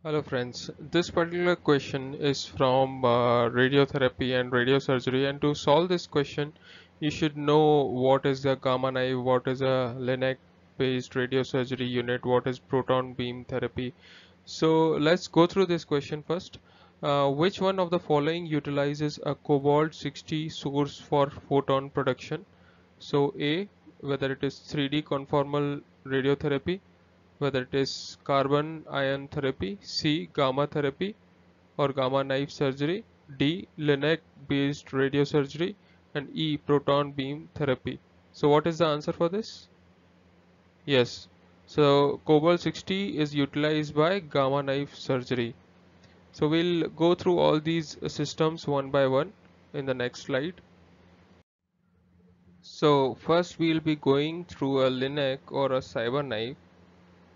Hello friends, this particular question is from radiotherapy and radiosurgery, and to solve this question you should know what is the gamma knife, what is a LINAC based radiosurgery unit, what is proton beam therapy. So let's go through this question first. Which one of the following utilizes a cobalt 60 source for photon production? So A, whether it is 3D conformal radiotherapy, whether it is carbon ion therapy, C gamma therapy or gamma knife surgery, D LINAC based radiosurgery, and E proton beam therapy. So what is the answer for this? Yes. So cobalt 60 is utilized by gamma knife surgery. So we'll go through all these systems one by one in the next slide. So first we'll be going through a LINAC or a CyberKnife.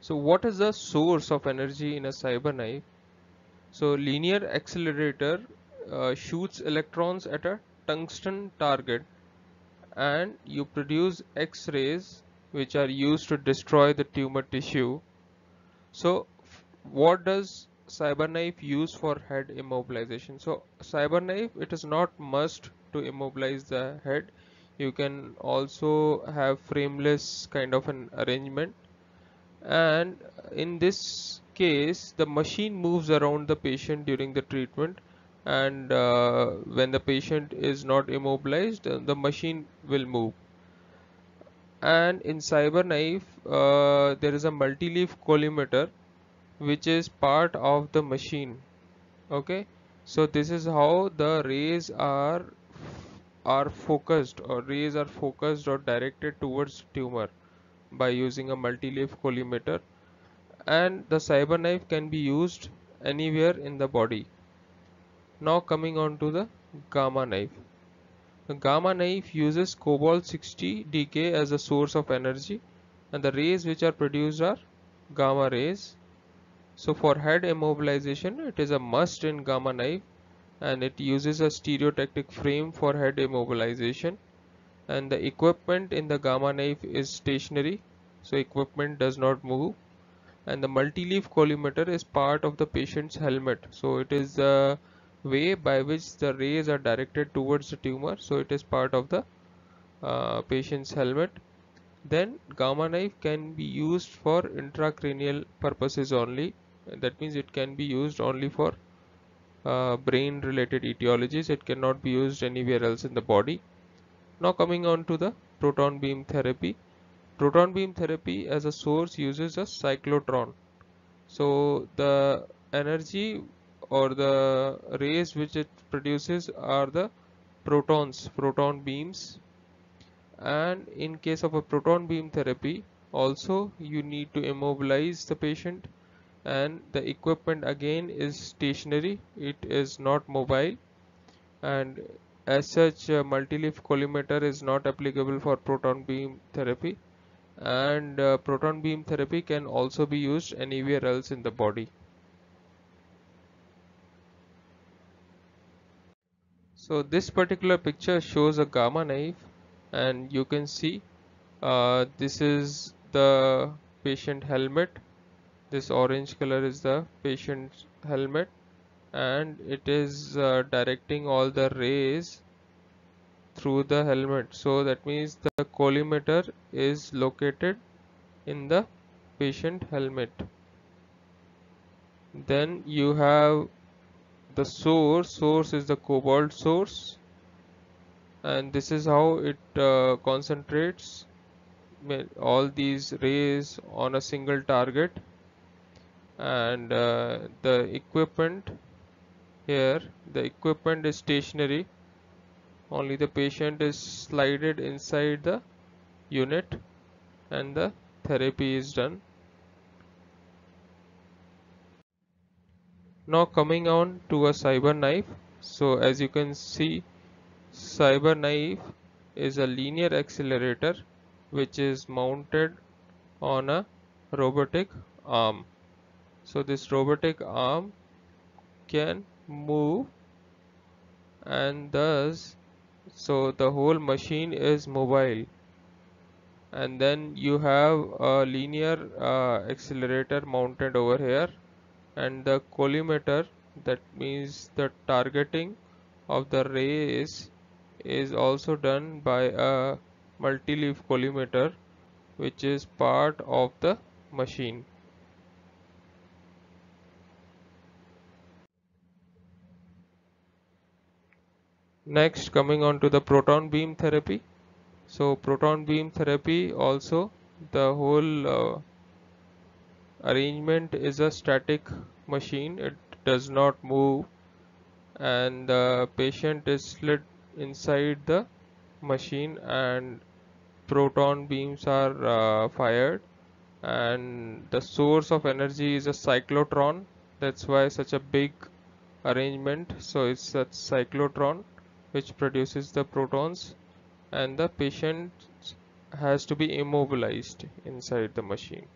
So what is the source of energy in a CyberKnife? So linear accelerator shoots electrons at a tungsten target and you produce X-rays which are used to destroy the tumor tissue. So what does CyberKnife use for head immobilization? So CyberKnife, it is not must to immobilize the head. You can also have frameless kind of an arrangement, and in this case the machine moves around the patient during the treatment, and when the patient is not immobilized, the machine will move. And in CyberKnife there is a multi-leaf collimator which is part of the machine. Okay, so this is how the rays are focused, or rays are focused or directed towards tumor by using a multi-leaf collimator. And the CyberKnife can be used anywhere in the body. Now coming on to the gamma knife. The gamma knife uses cobalt 60 decay as a source of energy, and the rays which are produced are gamma rays. So for head immobilization it is a must in gamma knife, and it uses a stereotactic frame for head immobilization, and the equipment in the gamma knife is stationary, so equipment does not move. And the multi-leaf collimator is part of the patient's helmet, so it is the way by which the rays are directed towards the tumor, so it is part of the patient's helmet. Then gamma knife can be used for intracranial purposes only. That means it can be used only for brain related etiologies. It cannot be used anywhere else in the body. Now coming on to the proton beam therapy. Proton beam therapy as a source uses a cyclotron. So the energy or the rays which it produces are the protons, proton beams. And in case of a proton beam therapy, also you need to immobilize the patient, and the equipment again is stationary, it is not mobile. And as such, multi-leaf collimator is not applicable for proton beam therapy, and proton beam therapy can also be used anywhere else in the body. So this particular picture shows a gamma knife, and you can see this is the patient helmet. This orange color is the patient's helmet, and it is directing all the rays through the helmet. So that means the collimator is located in the patient helmet. Then you have the source is the cobalt source, and this is how it concentrates all these rays on a single target. And the equipment here, the equipment is stationary, only the patient is slided inside the unit and the therapy is done. Now coming on to a cyber knife. So as you can see, cyber knife is a linear accelerator which is mounted on a robotic arm. So this robotic arm can move, and thus so the whole machine is mobile. And then you have a linear accelerator mounted over here, and the collimator, that means the targeting of the rays, is also done by a multi-leaf collimator, which is part of the machine. Next, coming on to the proton beam therapy. So proton beam therapy also, the whole arrangement is a static machine. It does not move, and the patient is slid inside the machine, and proton beams are fired, and the source of energy is a cyclotron. That's why such a big arrangement. So it's a cyclotron which produces the protons, and the patient has to be immobilized inside the machine.